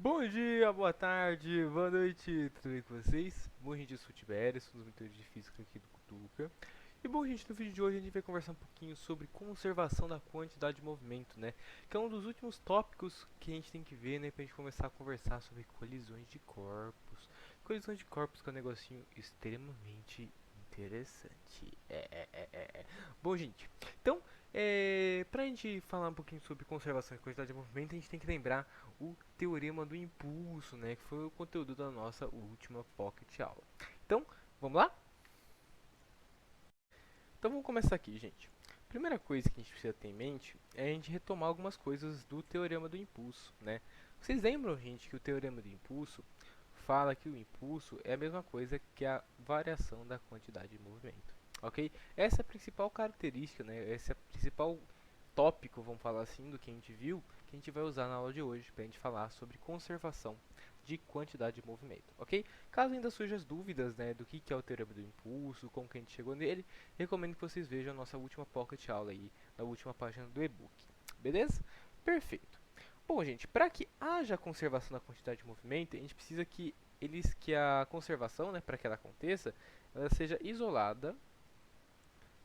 Bom dia, boa tarde, boa noite, tudo bem com vocês? Bom, gente, eu sou o Tibério, sou um dos mentores de física aqui do Cutuca. E bom, gente, no vídeo de hoje a gente vai conversar um pouquinho sobre conservação da quantidade de movimento, né? Que é um dos últimos tópicos que a gente tem que ver, né? Pra gente começar a conversar sobre colisões de corpos. Colisões de corpos que é um negocinho extremamente interessante. Bom, gente, então, pra gente falar um pouquinho sobre conservação e quantidade de movimento, a gente tem que lembrar o teorema do impulso, né, que foi o conteúdo da nossa última Pocket aula. Então, vamos lá? Então vamos começar aqui, gente. Primeira coisa que a gente precisa ter em mente é a gente retomar algumas coisas do teorema do impulso, né? Vocês lembram, gente, que o teorema do impulso fala que o impulso é a mesma coisa que a variação da quantidade de movimento, ok? Essa é a principal característica, né? Esse é o principal tópico, vamos falar assim, do que a gente viu, que a gente vai usar na aula de hoje para a gente falar sobre conservação de quantidade de movimento, ok? Caso ainda surjam as dúvidas, né, do que é o teorema do impulso, como que a gente chegou nele, recomendo que vocês vejam a nossa última pocket aula aí, na última página do e-book, beleza? Perfeito. Bom, gente, para que haja conservação da quantidade de movimento, a gente precisa que a conservação, né, para que ela aconteça, ela seja isolada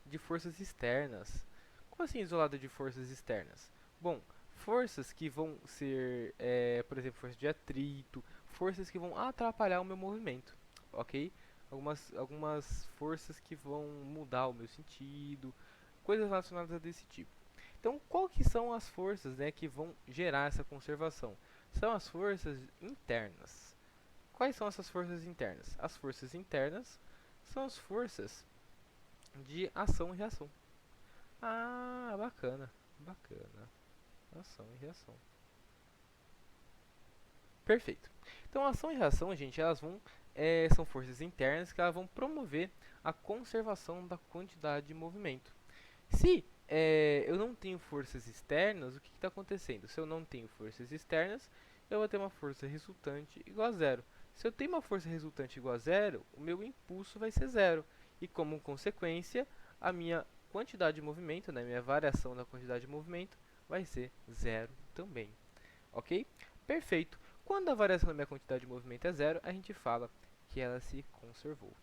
de forças externas. Como assim isolada de forças externas? Bom, forças que vão ser, por exemplo, força de atrito, forças que vão atrapalhar o meu movimento, ok? Algumas forças que vão mudar o meu sentido, coisas relacionadas a desse tipo. Então, qual que são as forças, né, que vão gerar essa conservação? São as forças internas. Quais são essas forças internas? As forças internas são as forças de ação e reação. Ah, bacana, bacana. Ação e reação. Perfeito. Então, ação e reação, gente, são forças internas que elas vão promover a conservação da quantidade de movimento. Se eu não tenho forças externas, o que está acontecendo? Se eu não tenho forças externas, eu vou ter uma força resultante igual a zero. Se eu tenho uma força resultante igual a zero, o meu impulso vai ser zero. E como consequência, a minha quantidade de movimento, né, minha variação da quantidade de movimento, vai ser zero também. Ok? Perfeito. Quando a variação da minha quantidade de movimento é zero, a gente fala que ela se conservou.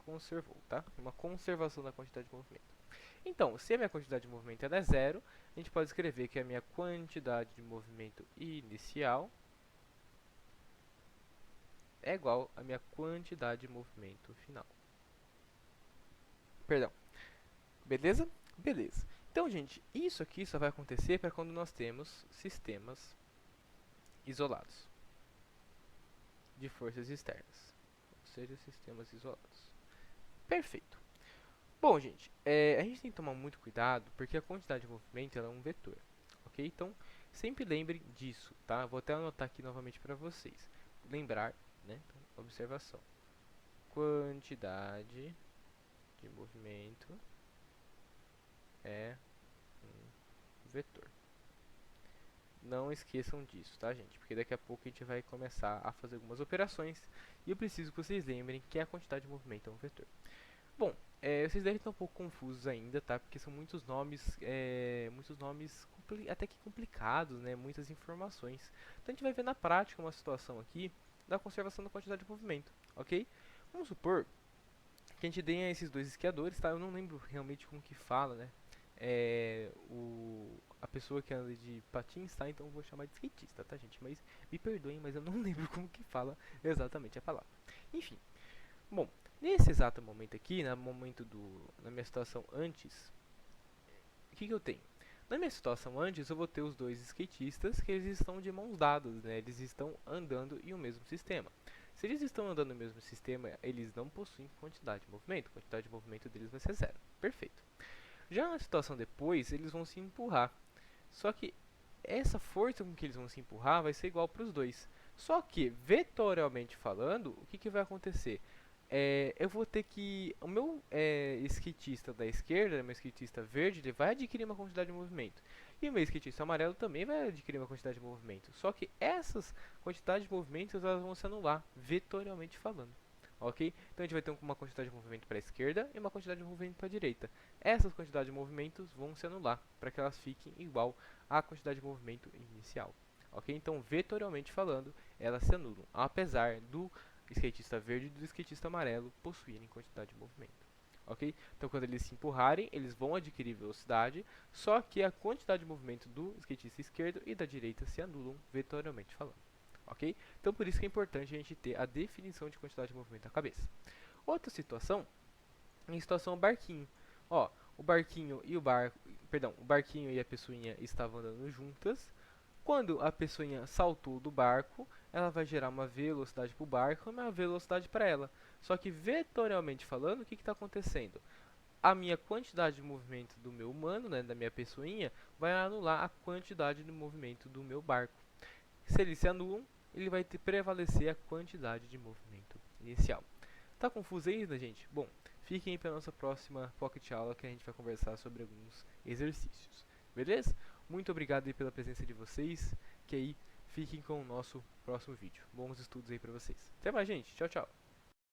Conservou, tá? Uma conservação da quantidade de movimento. Então, se a minha quantidade de movimento é zero, a gente pode escrever que a minha quantidade de movimento inicial é igual à minha quantidade de movimento final. Perdão. Beleza? Beleza. Então, gente, isso aqui só vai acontecer para quando nós temos sistemas isolados de forças externas, ou seja, sistemas isolados. Perfeito. Bom, gente, a gente tem que tomar muito cuidado porque a quantidade de movimento ela é um vetor, ok? Então, sempre lembrem disso, tá? Vou até anotar aqui novamente para vocês. Lembrar, né? Então, observação. Quantidade de movimento é um vetor. Não esqueçam disso, tá, gente? Porque daqui a pouco a gente vai começar a fazer algumas operações e eu preciso que vocês lembrem que a quantidade de movimento é um vetor. Bom, vocês devem estar um pouco confusos ainda, tá? Porque são muitos nomes até que complicados, né? Muitas informações. Então a gente vai ver na prática uma situação aqui da conservação da quantidade de movimento, ok? Vamos supor que a gente tenha esses dois esquiadores, tá? Eu não lembro realmente como que fala, né? A pessoa que anda de patins, tá? Então eu vou chamar de skatista, tá, gente? Mas me perdoem, mas eu não lembro como que fala exatamente a palavra. Enfim, bom, nesse exato momento aqui, na minha situação antes, o que eu tenho? Na minha situação antes, eu vou ter os dois skatistas que eles estão de mãos dadas, né? Eles estão andando em um mesmo sistema. Se eles estão andando no mesmo sistema, eles não possuem quantidade de movimento. A quantidade de movimento deles vai ser zero. Perfeito. Já na situação depois, eles vão se empurrar. Só que essa força com que eles vão se empurrar vai ser igual para os dois. Só que, vetorialmente falando, o que vai acontecer? Eu vou ter que. O meu skatista da esquerda, meu skatista verde, ele vai adquirir uma quantidade de movimento. E o meu skatista amarelo também vai adquirir uma quantidade de movimento. Só que essas quantidades de movimentos elas vão se anular, vetorialmente falando. ok? Então a gente vai ter uma quantidade de movimento para a esquerda e uma quantidade de movimento para a direita. Essas quantidades de movimentos vão se anular para que elas fiquem igual à quantidade de movimento inicial, ok? Então, vetorialmente falando, elas se anulam, apesar do skatista verde e do skatista amarelo possuírem quantidade de movimento. Ok? Então, quando eles se empurrarem, eles vão adquirir velocidade, só que a quantidade de movimento do skatista esquerdo e da direita se anulam vetorialmente falando. Ok? Então, por isso que é importante a gente ter a definição de quantidade de movimento na cabeça. Outra situação, em situação barquinho. Ó, o barquinho e o barco, perdão, o barquinho e a pessoinha estavam andando juntas. Quando a pessoinha saltou do barco, ela vai gerar uma velocidade para o barco e uma velocidade para ela. Só que vetorialmente falando, o que está acontecendo? A minha quantidade de movimento do meu humano, né, da minha pessoinha, vai anular a quantidade de movimento do meu barco. Se eles se anulam, ele vai prevalecer a quantidade de movimento inicial. Tá confuso ainda, gente? Bom, fiquem aí para a nossa próxima Pocket Aula que a gente vai conversar sobre alguns exercícios. Beleza? Muito obrigado aí pela presença de vocês, que aí fiquem com o nosso próximo vídeo. Bons estudos aí para vocês. Até mais, gente. Tchau, tchau.